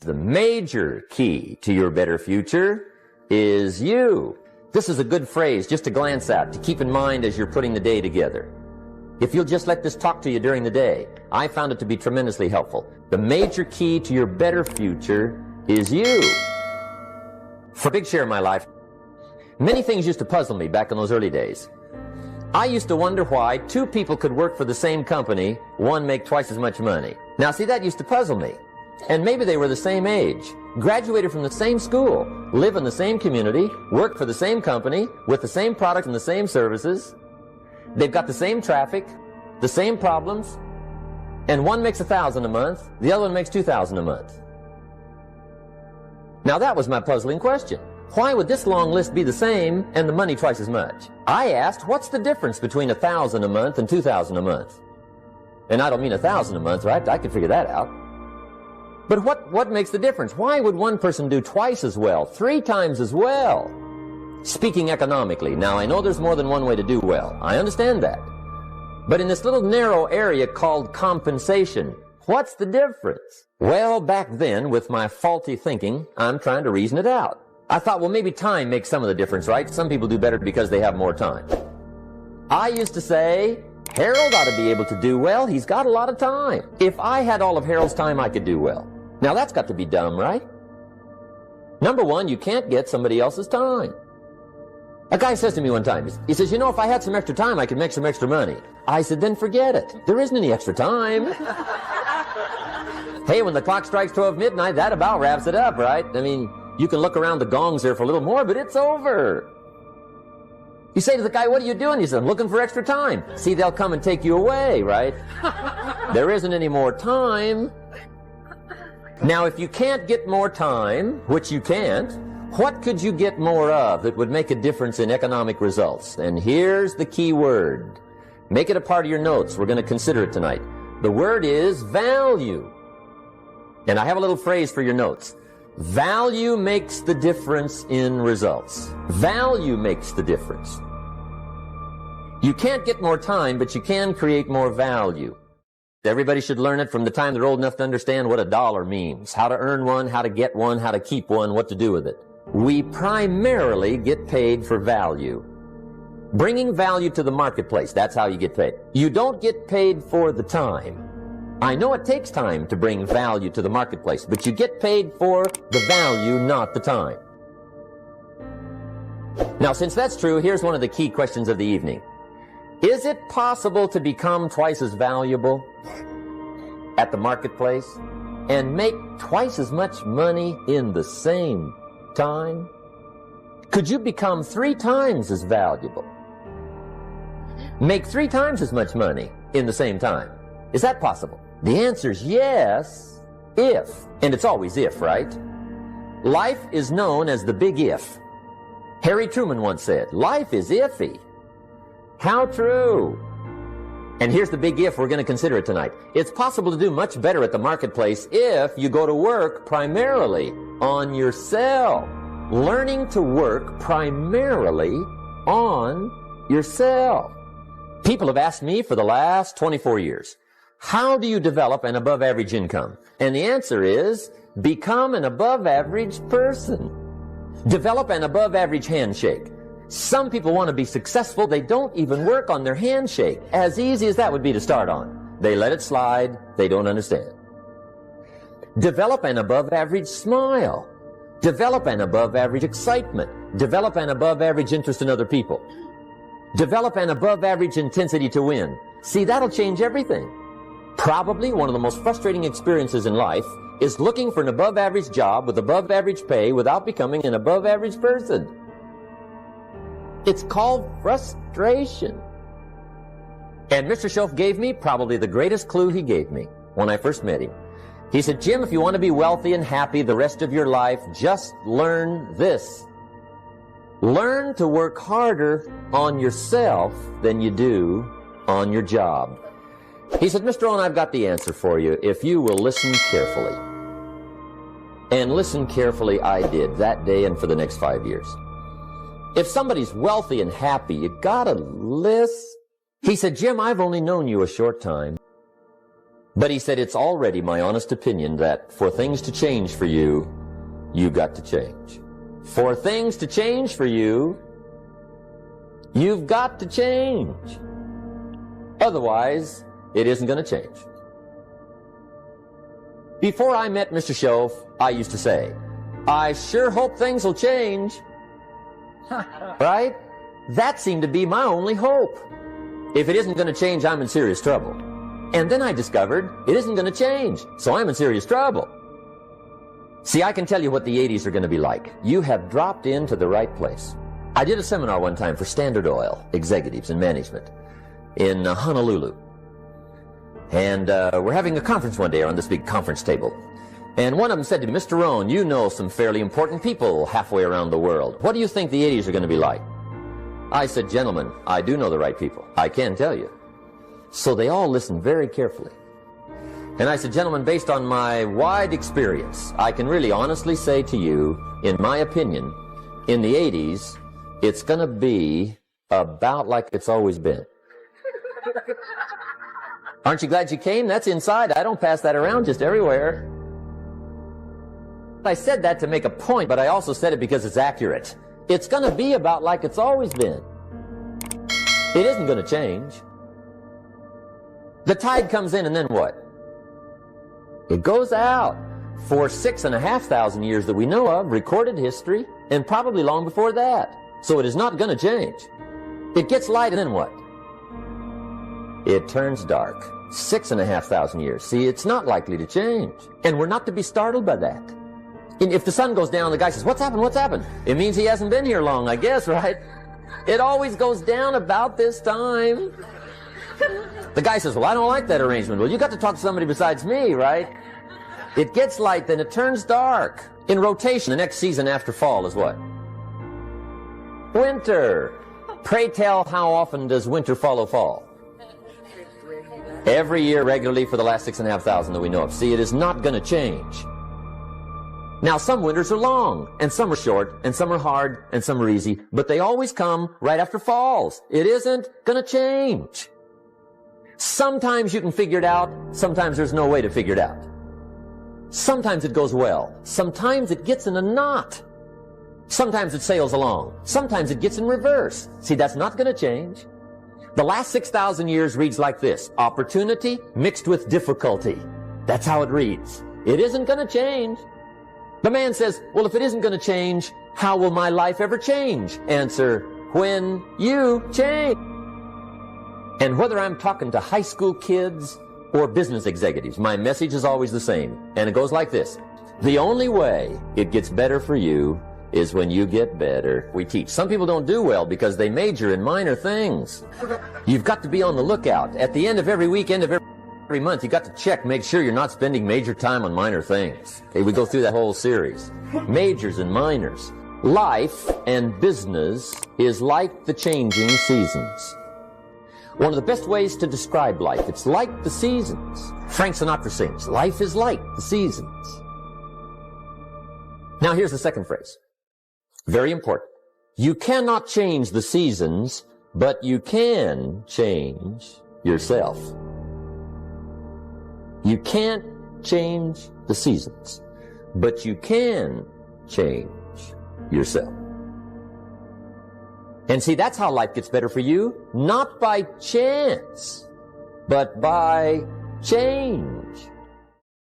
the major key to your better future is you. This is a good phrase just to glance at, to keep in mind as you're putting the day together. If you'll just let this talk to you during the day, I found it to be tremendously helpful. The major key to your better future is you. For a big share of my life, many things used to puzzle me back in those early days. I used to wonder why two people could work for the same company, one make twice as much money. Now see, that used to puzzle me. And maybe they were the same age, graduated from the same school, live in the same community, work for the same company, with the same product and the same services. They've got the same traffic, the same problems, and one makes $1,000 a month, the other one makes $2,000 a month. Now that was my puzzling question. Why would this long list be the same and the money twice as much? I asked, what's the difference between $1,000 a month and $2,000 a month? And I don't mean $1,000 a month, right? I could figure that out. But what makes the difference? Why would one person do twice as well, 3 times as well? Speaking economically, now I know there's more than one way to do well. I understand that. But in this little narrow area called compensation, what's the difference? Well, back then, with my faulty thinking, I'm trying to reason it out. I thought, well, maybe time makes some of the difference, right? Some people do better because they have more time. I used to say, Harold ought to be able to do well. He's got a lot of time. If I had all of Harold's time, I could do well. Now that's got to be dumb, right? Number one, you can't get somebody else's time. A guy says to me one time, he says, you know, if I had some extra time, I could make some extra money. I said, then forget it. There isn't any extra time. Hey, when the clock strikes 12 midnight, that about wraps it up, right? I mean, you can look around the gongs there for a little more, but it's over. You say to the guy, what are you doing? He says, I'm looking for extra time. See, they'll come and take you away, right? There isn't any more time. Now, if you can't get more time, which you can't, what could you get more of that would make a difference in economic results? And here's the key word. Make it a part of your notes. We're going to consider it tonight. The word is value. And I have a little phrase for your notes. Value makes the difference in results. Value makes the difference. You can't get more time, but you can create more value. Everybody should learn it from the time they're old enough to understand what a dollar means, how to earn one, how to get one, how to keep one, what to do with it. We primarily get paid for value. Bringing value to the marketplace, that's how you get paid. You don't get paid for the time. I know it takes time to bring value to the marketplace, but you get paid for the value, not the time. Now, since that's true, here's one of the key questions of the evening. Is it possible to become twice as valuable at the marketplace and make twice as much money in the same time? Could you become 3 times as valuable? Make 3 times as much money in the same time? Is that possible? The answer is yes, if. And it's always if, right? Life is known as the big if. Harry Truman once said, life is iffy. How true. And here's the big if. We're going to consider it tonight. It's possible to do much better at the marketplace if you go to work primarily on yourself. Learning to work primarily on yourself. People have asked me for the last 24 years, how do you develop an above average income? And the answer is, become an above average person. Develop an above average handshake. Some people want to be successful. They don't even work on their handshake. As easy as that would be to start on. They let it slide. They don't understand. Develop an above average smile. Develop an above average excitement. Develop an above average interest in other people. Develop an above average intensity to win. See, that'll change everything. Probably one of the most frustrating experiences in life is looking for an above average job with above average pay without becoming an above average person. It's called frustration. And Mr. Schoaf gave me probably the greatest clue he gave me when I first met him. He said, Jim, if you want to be wealthy and happy the rest of your life, just learn this. Learn to work harder on yourself than you do on your job. He said, Mr. Rohn, I've got the answer for you if you will listen carefully. And listen carefully I did that day and for the next 5 years. If somebody's wealthy and happy, you gotta listen. He said, Jim, I've only known you a short time, But he said, it's already my honest opinion that for things to change for you, you've got to change. For things to change for you, you've got to change. Otherwise, it isn't going to change. Before I met Mr. Shove, I used to say, I sure hope things will change. Right? That seemed to be my only hope. If it isn't going to change, I'm in serious trouble. And then I discovered it isn't going to change, so I'm in serious trouble. See, I can tell you what the 80s are going to be like. You have dropped into the right place. I did a seminar one time for Standard Oil executives and management in Honolulu. And we're having a conference one day on this big conference table. And one of them said to me, Mr. Rohn, you know some fairly important people halfway around the world. What do you think the 80s are going to be like? I said, gentlemen, I do know the right people. I can tell you. So they all listened very carefully. And I said, gentlemen, based on my wide experience, I can really honestly say to you, in my opinion, in the 80s, it's going to be about like it's always been. Aren't you glad you came? That's inside. I don't pass that around just everywhere. I said that to make a point, but I also said it because it's accurate. It's going to be about like it's always been. It isn't going to change. The tide comes in and then what? It goes out. For 6,500 years that we know of, recorded history, and probably long before that. So it is not going to change. It gets light and then what? It turns dark. 6,500 years. See, it's not likely to change. And we're not to be startled by that. And if the sun goes down, the guy says, what's happened, what's happened? It means he hasn't been here long, I guess, right? It always goes down about this time. The guy says, well, I don't like that arrangement. Well, you got to talk to somebody besides me, right? It gets light, then it turns dark. In rotation, the next season after fall is what? Winter. Pray tell, how often does winter follow fall? Every year regularly for the last 6,500 that we know of. See, it is not going to change. Now, some winters are long, and some are short, and some are hard, and some are easy, but they always come right after falls. It isn't going to change. Sometimes you can figure it out, sometimes there's no way to figure it out. Sometimes it goes well, sometimes it gets in a knot. Sometimes it sails along, sometimes it gets in reverse. See, that's not going to change. The last 6,000 years reads like this: opportunity mixed with difficulty. That's how it reads. It isn't going to change. The man says, well, if it isn't going to change, how will my life ever change? Answer, when you change. And whether I'm talking to high school kids or business executives, my message is always the same. And it goes like this: the only way it gets better for you is when you get better. We teach. Some people don't do well because they major in minor things. You've got to be on the lookout. At the end of every week, end of every month, you got to check, make sure you're not spending major time on minor things. Okay, we go through that whole series. Majors and minors. Life and business is like the changing seasons. One of the best ways to describe life, it's like the seasons. Frank Sinatra sings, life is like the seasons. Now here's the second phrase. Very important. You cannot change the seasons, but you can change yourself. You can't change the seasons, but you can change yourself. And see, that's how life gets better for you, not by chance, but by change.